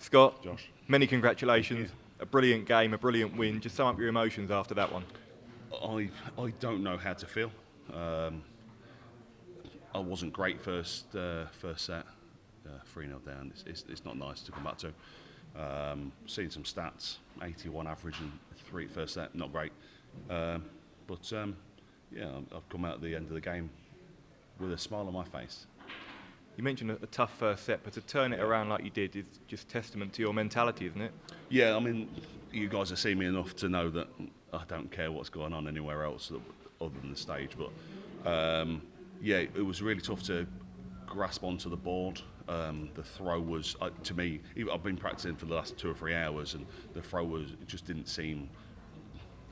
Scott, Josh. many congratulations. A brilliant game, a brilliant win. Just sum up your emotions after that one. I don't know how to feel. I wasn't great first set, 3-0 down. It's not nice to come back to. Seeing some stats, 81 average and 3 first set, not great. But yeah, I've come out at the end of the game with a smile on my face. You mentioned a tough first set, but to turn it around like you did is just testament to your mentality, isn't it? Yeah, I mean, you guys have seen me enough to know that I don't care what's going on anywhere else other than the stage. But yeah, it was really tough to grasp onto the board. The throw was, to me, I've been practicing for the last 2 or 3 hours, and the throw it just didn't seem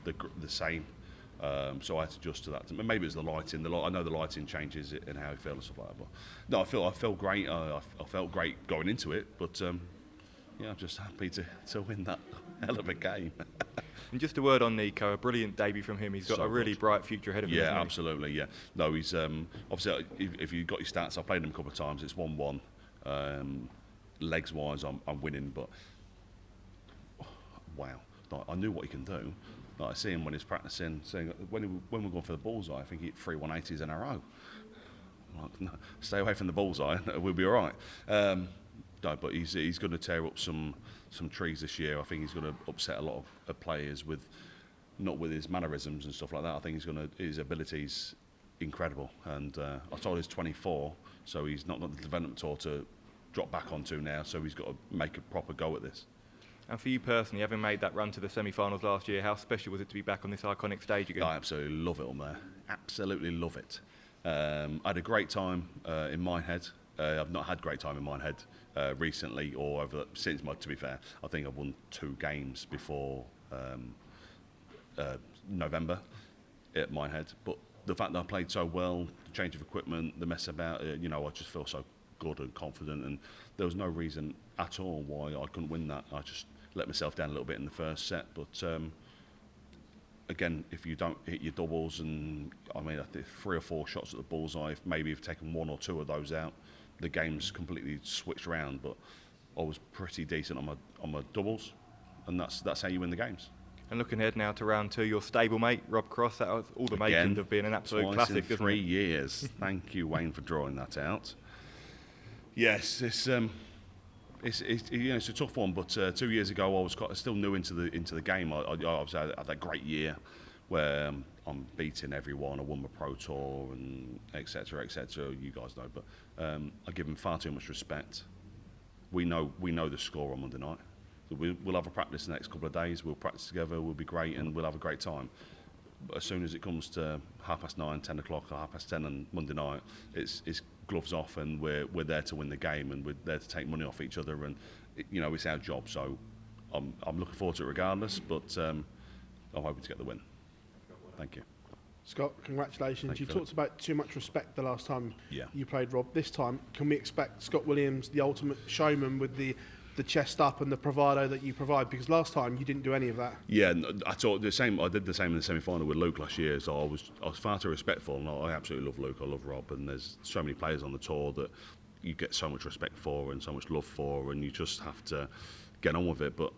the same. So I had to adjust to that. Maybe it's the lighting. I know the lighting changes it and how I feel and stuff like that. But no, I felt great. I felt great going into it. But yeah, I'm just happy to win that hell of a game. And just a word on Niko, a brilliant debut from him. He's got a really bright future ahead of him. Yeah, absolutely. Yeah. No, he's obviously if you've got your stats, I've played him a couple of times. It's 1-1. Legs wise, I'm winning, but wow, I knew what he can do. Like, I see him when he's practicing, saying when we're going for the bullseye, I think he hit 3 180s in a row. I'm like, no, stay away from the bullseye, we'll be all right. No, but he's going to tear up some trees this year. I think he's going to upset a lot of players not with his mannerisms and stuff like that. I think his ability's incredible. And I told he's 24, so he's not got the development tour to drop back onto now. So he's got to make a proper go at this. And for you personally, having made that run to the semi-finals last year, how special was it to be back on this iconic stage again? I absolutely love it on there. Absolutely love it. I had a great time in Minehead. I've not had a great time in Minehead recently or since, to be fair. I think I've won 2 games before November at Minehead. But the fact that I played so well, the change of equipment, the mess about, I just feel so good and confident. And there was no reason at all why I couldn't win that. I just let myself down a little bit in the first set. But again, if you don't hit your doubles, and I mean, I think 3 or 4 shots at the bullseye, maybe you've taken 1 or 2 of those out, the game's completely switched around. But I was pretty decent on my doubles, and that's how you win the games. And looking ahead now to round 2, your stablemate, Rob Cross, that was all the makings of being an absolute classic. In 3 years. Thank you, Wayne, for drawing that out. Yes, it's a tough one, but 2 years ago I was still new into the game. I obviously had that great year where I'm beating everyone. I won my Pro Tour and etc. You guys know, but I give him far too much respect. We know the score on Monday night. So we'll have a practice the next couple of days. We'll practice together. We'll be great and we'll have a great time. But as soon as it comes to 9:30, 10 o'clock, or 10:30 on Monday night, it's gloves off, and we're there to win the game, and we're there to take money off each other, and it's our job. So I'm looking forward to it regardless, but I'm hoping to get the win. Thank you. Scott, congratulations. You talked about too much respect the last time you played Rob. This time, can we expect Scott Williams, the ultimate showman, with the chest up and the bravado that you provide? Because last time you didn't do any of that. Yeah, I thought the same. I did the same in the semi-final with Luke last year. So I was far too respectful, and I absolutely love Luke. I love Rob, and there's so many players on the tour that you get so much respect for and so much love for, and you just have to get on with it. But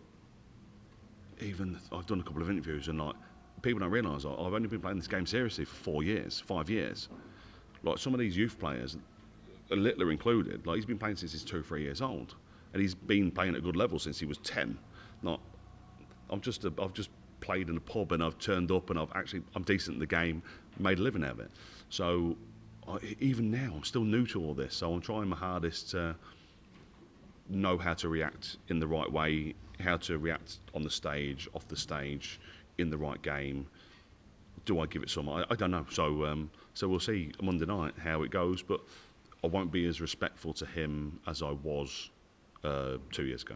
even I've done a couple of interviews, and people don't realise I've only been playing this game seriously for 5 years. Like some of these youth players, Littler included, he's been playing since he's 2 or 3 years old. And he's been playing at a good level since he was 10. I've just played in a pub and I've turned up and I'm decent in the game, made a living out of it. So even now, I'm still new to all this. So I'm trying my hardest to know how to react in the right way, how to react on the stage, off the stage, in the right game. Do I give it some? I don't know. So we'll see Monday night how it goes. But I won't be as respectful to him as I was 2 years ago.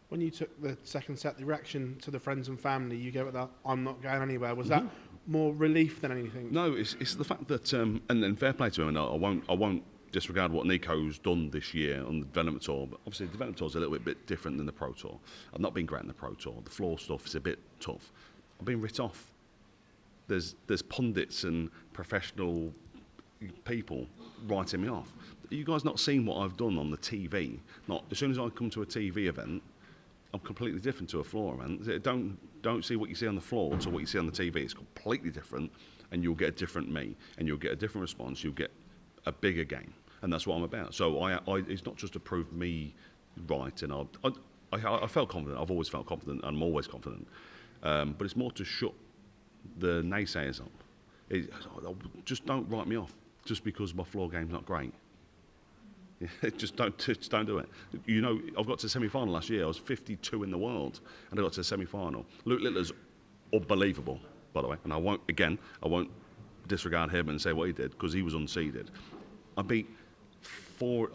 When you took the second set, the reaction to the friends and family you gave it that I'm not going anywhere, was that more relief than anything? No, it's the fact that and then fair play to him, and I won't disregard what Niko's done this year on the development tour, but obviously the development tour is a little bit different than the Pro Tour. I've not been great in the Pro Tour. The floor stuff is a bit tough. I've been writ off. There's pundits and professional people writing me off. You guys not seen what I've done on the TV? Not as soon as I come to a TV event, I'm completely different to a floor, man. Don't see what you see on the floor to what you see on the TV. It's completely different, and you'll get a different me, and you'll get a different response. You'll get a bigger game, and that's what I'm about. So it's not just to prove me right, and I felt confident. I've always felt confident, and I'm always confident. But it's more to shut the naysayers up. Just don't write me off just because my floor game's not great. just don't do it. You know, I've got to the semi-final last year. I was 52 in the world, and I got to the semi-final. Luke Littler's unbelievable, by the way, and I won't disregard him and say what he did because he was unseeded. I beat three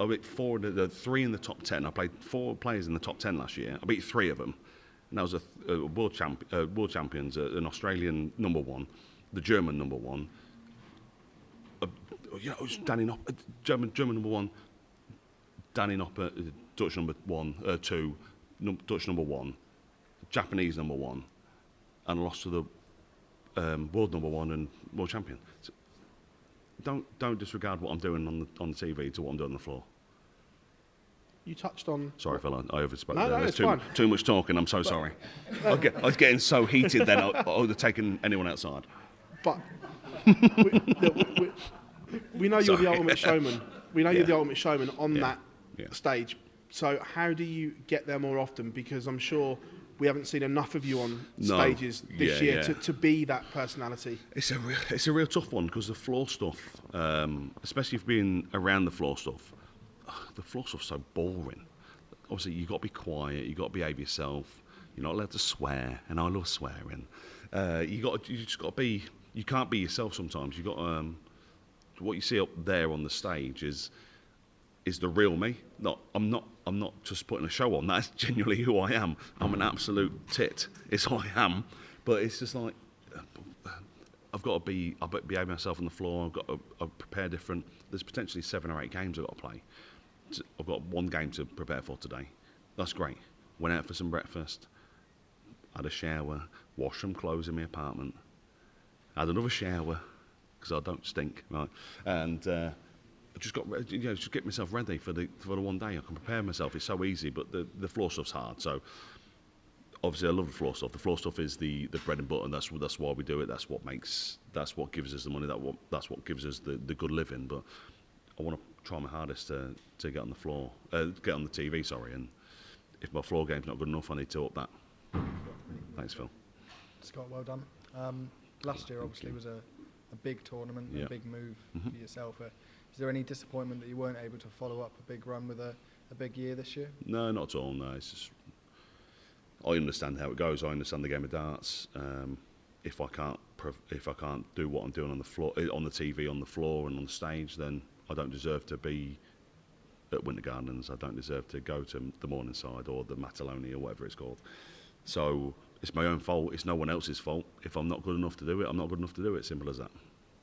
in the top 10. I played 4 players in the top 10 last year. I beat 3 of them, and that was a world champions, an Australian number 1, the German number 1. It was Danny Nopper, German number 1. Danny Nopper, Dutch number 2, Dutch number 1, Japanese number 1, and I lost to the world number 1 and world champion. So don't disregard what I'm doing on the TV to what I'm doing on the floor. You touched on. Sorry, fella, I overspoke. No, there. it's fine. Too much talking. I'm so sorry. I was getting so heated then I would have taken anyone outside. But we know you're the ultimate showman. We know you're the ultimate showman on that stage. So how do you get there more often? Because I'm sure we haven't seen enough of you on stages this year to be that personality. It's a real tough one because the floor stuff, especially if being around the floor stuff's so boring. Obviously, you've got to be quiet. You've got to behave yourself. You're not allowed to swear, and I love swearing. You just got to be. You can't be yourself sometimes. You got what you see up there on the stage is the real me. I'm not just putting a show on. That's genuinely who I am. I'm an absolute tit. It's who I am. But it's just like I've got to behave myself on the floor. I've got to prepare different. There's potentially 7 or 8 games I've got to play. I've got 1 game to prepare for today. That's great. Went out for some breakfast. Had a shower. Washed some clothes in my apartment. Had another shower because I don't stink, right? And I just got just get myself ready for the one day. I can prepare myself. It's so easy, but the floor stuff's hard. So obviously, I love the floor stuff. The floor stuff is the bread and butter. And that's why we do it. That's what gives us the money. That's what gives us the good living. But I want to try my hardest to get on the floor, get on the TV. Sorry, and if my floor game's not good enough, I need to up that. Thanks, Phil. Scott, well done. Last year, obviously, was a big tournament, a big move for yourself. Is there any disappointment that you weren't able to follow up a big run with a big year this year? No, not at all. No, it's just I understand how it goes. I understand the game of darts. If I can't do what I'm doing on the floor, on the TV, on the floor, and on the stage, then I don't deserve to be at Winter Gardens. I don't deserve to go to the Morningside or the Mataloni or whatever it's called. So it's my own fault. It's no one else's fault. If I'm not good enough to do it, I'm not good enough to do it. Simple as that.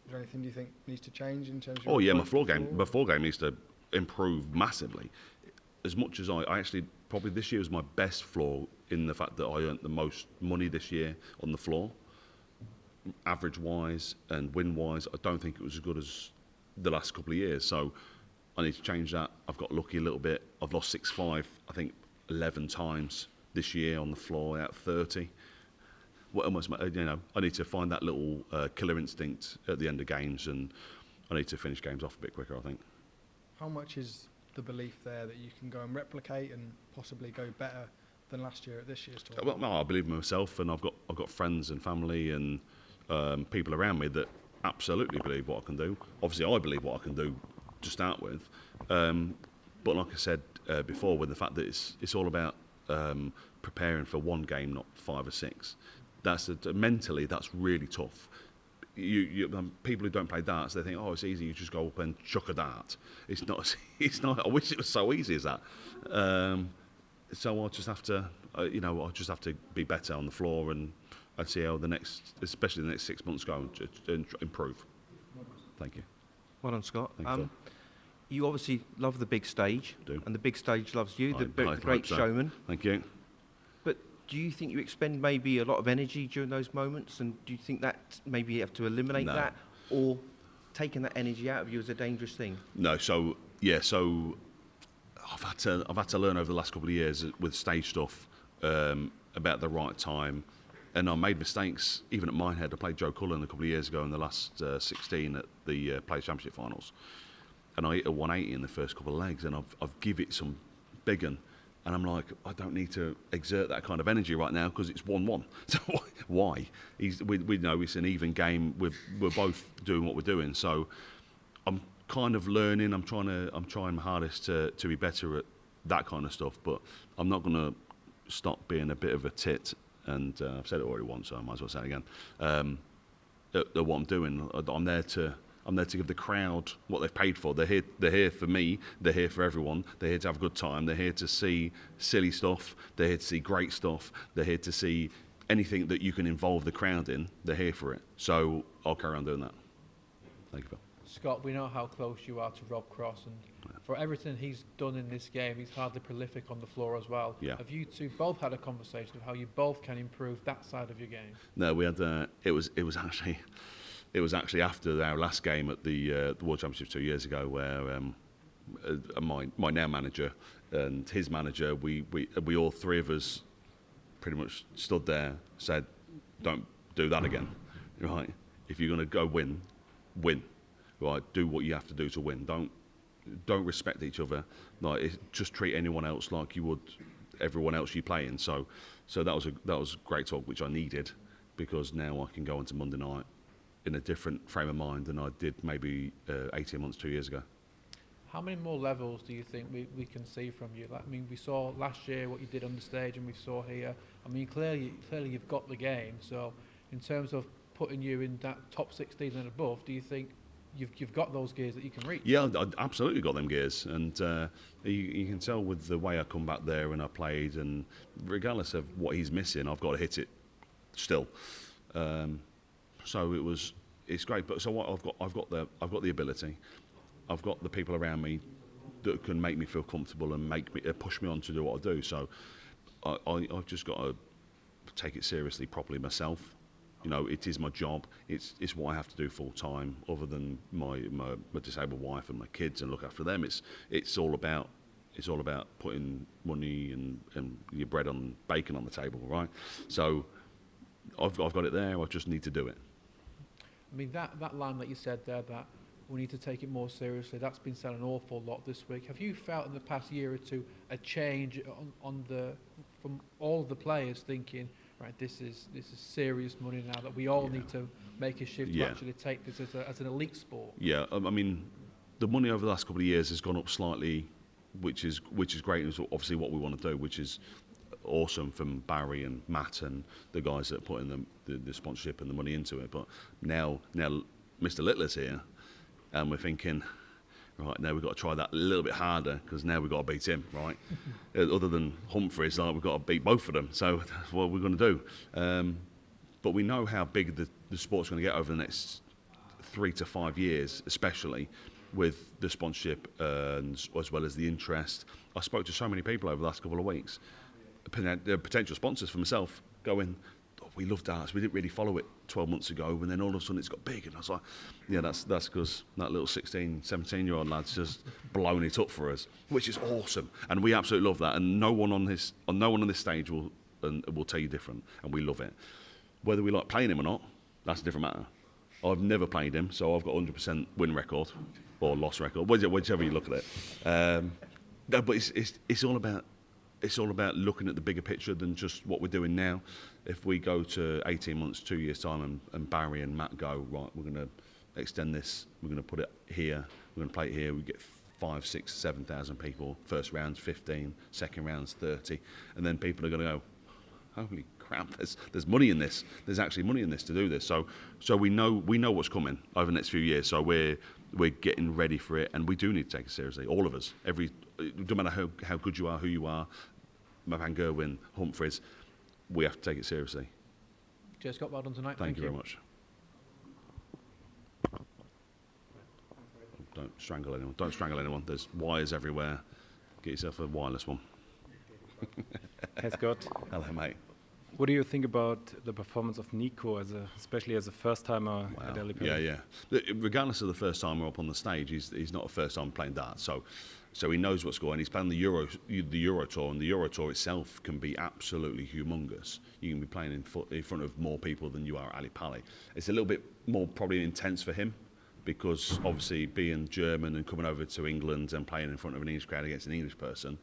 Is there anything you think needs to change in terms of? Oh yeah, my floor game needs to improve massively. As much as I actually probably this year was my best floor in the fact that I earned the most money this year on the floor. Average wise and win wise, I don't think it was as good as the last couple of years. So I need to change that. I've got lucky a little bit. I've lost 6-5, I think 11 times this year on the floor out of 30. What almost, I need to find that little killer instinct at the end of games, and I need to finish games off a bit quicker, I think. How much is the belief there that you can go and replicate and possibly go better than last year at this year's tournament? Well, I believe in myself, and I've got friends and family and people around me that absolutely believe what I can do. Obviously, I believe what I can do to start with, but like I said before, with the fact that it's all about preparing for one game, not 5 or 6. Mentally, that's really tough. People who don't play darts, they think, oh, it's easy. You just go up and chuck a dart. It's not. It's not. I wish it was so easy as that. So I'll just have to, I'll just have to be better on the floor and see how especially the next 6 months go and improve. Thank you. Well done, Scott. Thank you. You obviously love the big stage, and the big stage loves you, the great so. showman. Thank you. But do you think you expend maybe a lot of energy during those moments, and do you think that maybe you have to eliminate that, or taking that energy out of you is a dangerous thing? No. So I've had to learn over the last couple of years with stage stuff. about the right time. And I made mistakes, even at Minehead. I played Joe Cullen a couple of years ago in the last 16 at the PDC Championship finals. And I hit a 180 in the first couple of legs, and I've give it some big un. And I'm like, I don't need to exert that kind of energy right now because it's 1-1. So why? We know it's an even game. We're both doing what we're doing. So I'm kind of learning. I'm trying my hardest to be better at that kind of stuff. But I'm not going to stop being a bit of a tit. And I've said it already once, so I might as well say it again. At what I'm doing, I'm there to give the crowd what they've paid for. They're here for me. They're here for everyone. They're here to have a good time. They're here to see silly stuff. They're here to see great stuff. They're here to see anything that you can involve the crowd in. They're here for it. So I'll carry on doing that. Thank you, Bill. Scott, we know how close you are to Rob Cross, and for everything he's done in this game, he's hardly prolific on the floor as well. Yeah. Have you two both had a conversation of how you both can improve that side of your game? No, we had. It was actually after our last game at the World Championship 2 years ago, where my now manager and his manager, we all three of us pretty much stood there, said, "Don't do that again, right? If you're going to go win. Right, do what you have to do to win. Don't respect each other. Like, just treat anyone else like you would everyone else you play in." So that was great talk, which I needed, because now I can go into Monday night in a different frame of mind than I did maybe 18 months, 2 years ago. How many more levels do you think we can see from you? Like, I mean, we saw last year what you did on the stage, and we saw here. I mean, clearly you've got the game. So in terms of putting you in that top 16 and above, do you think you've got those gears that you can reach? Yeah, I absolutely got them gears, and you can tell with the way I come back there and I played, and regardless of what he's missing, I've got to hit it still. So it's great. But so what I've got the ability, I've got the people around me that can make me feel comfortable and make me push me on to do what I do. So I've just got to take it seriously properly myself. You know, it is my job. It's what I have to do full time. Other than my disabled wife and my kids and look after them, it's all about putting money and your bread and bacon on the table, right? So I've got it there. I just need to do it. I mean, that line that you said there, that we need to take it more seriously, that's been said an awful lot this week. Have you felt in the past year or two a change from all of the players thinking, right, this is serious money now, that we all need to make a shift to actually take this as an elite sport? Yeah, I mean, the money over the last couple of years has gone up slightly, which is great. It's obviously what we want to do, which is awesome from Barry and Matt and the guys that are putting the sponsorship and the money into it. But now Mr. Littler's here, and we're thinking, right, now we've got to try that a little bit harder, because now we've got to beat him, right? Other than Humphreys, like, we've got to beat both of them. So that's what we're going to do. But we know how big the sport's going to get over the next 3 to 5 years, especially with the sponsorship as well as the interest. I spoke to so many people over the last couple of weeks, potential sponsors for myself, going, "Oh, we love darts. We didn't really follow it 12 months ago, and then all of a sudden it's got big." And I was like, yeah, that's because that little 16, 17-year-old lad's just blown it up for us, which is awesome, and we absolutely love that. And no one on this stage will tell you different, and we love it. Whether we like playing him or not, that's a different matter. I've never played him, so I've got 100% win record or loss record, whichever you look at it. No, but it's all about looking at the bigger picture than just what we're doing now. If we go to 18 months, 2 years' time, and Barry and Matt go, right, we're going to extend this, we're going to put it here, we're going to play it here, we get 5, 6, 7,000 people, first round's 15, second round's 30, and then people are going to go, holy crap, there's money in this. There's actually money in this to do this. So we know what's coming over the next few years. So we're getting ready for it, and we do need to take it seriously. All of us. No matter how good you are, who you are, Van Gerwen, Humphreys, we have to take it seriously. Cheers, Scott. Well done tonight. Thank you very much. Don't strangle anyone. Don't strangle anyone. There's wires everywhere. Get yourself a wireless one. Hey, Scott. Hello, mate. What do you think about the performance of Niko, especially as a first-timer at LA Palace? Yeah. Regardless of the first timer up on the stage, he's not a first time playing darts, so he knows what's going on. He's playing the Euro Tour, and the Euro Tour itself can be absolutely humongous. You can be playing in front of more people than you are at Ali Pali. It's a little bit more probably intense for him, because obviously being German and coming over to England and playing in front of an English crowd against an English person,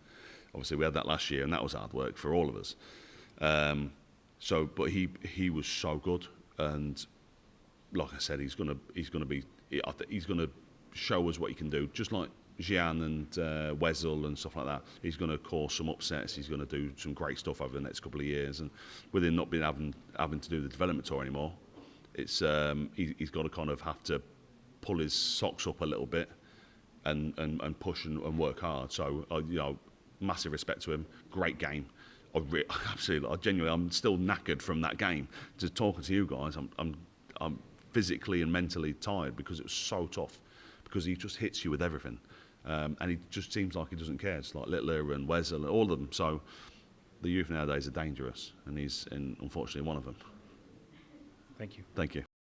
obviously we had that last year, and that was hard work for all of us. But he was so good, and like I said, he's gonna show us what he can do, just like Gian and Wessel and stuff like that. He's going to cause some upsets. He's going to do some great stuff over the next couple of years, and with him not being having to do the development tour anymore, it's he's got to kind of have to pull his socks up a little bit and push and work hard. So massive respect to him. Great game. Genuinely, I'm still knackered from that game. Just talking to you guys, I'm physically and mentally tired, because it was so tough. Because he just hits you with everything, and he just seems like he doesn't care. It's like Littler and Wessel and all of them. So the youth nowadays are dangerous, and he's unfortunately one of them. Thank you. Thank you.